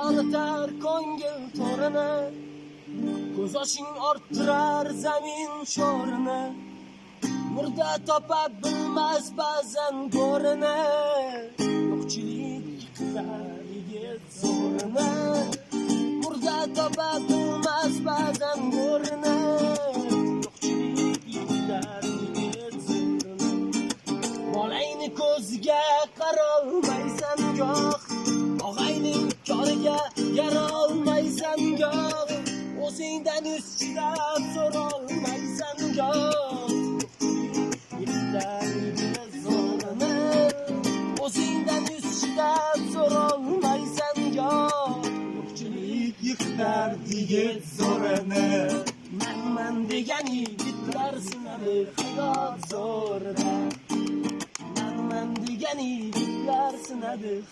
yonitar ko'ngil to'rini, ko'z yoshing orttirar zamin sho'rini, murda topa bilmas ba'zan go'rini, yo'qchilik yiqitar yigit zo'rini, murda topa bilmas ba'zan go'rini, yo'qchilik yiqitar yigit zo'rini. Bolangni ko'ziga qarolmaysan goh, og'ayning koriga yarolmaysan goh, o'zingdan yuz chiqib so'rolmaysan goh, o'zingdan yuz chiqib so'rolmaysan goh, yo'qchilik yiqitar yigit zo'rini. Man degan yigitlar sinadi hayot zo'rida, man degan yigitlar sinadi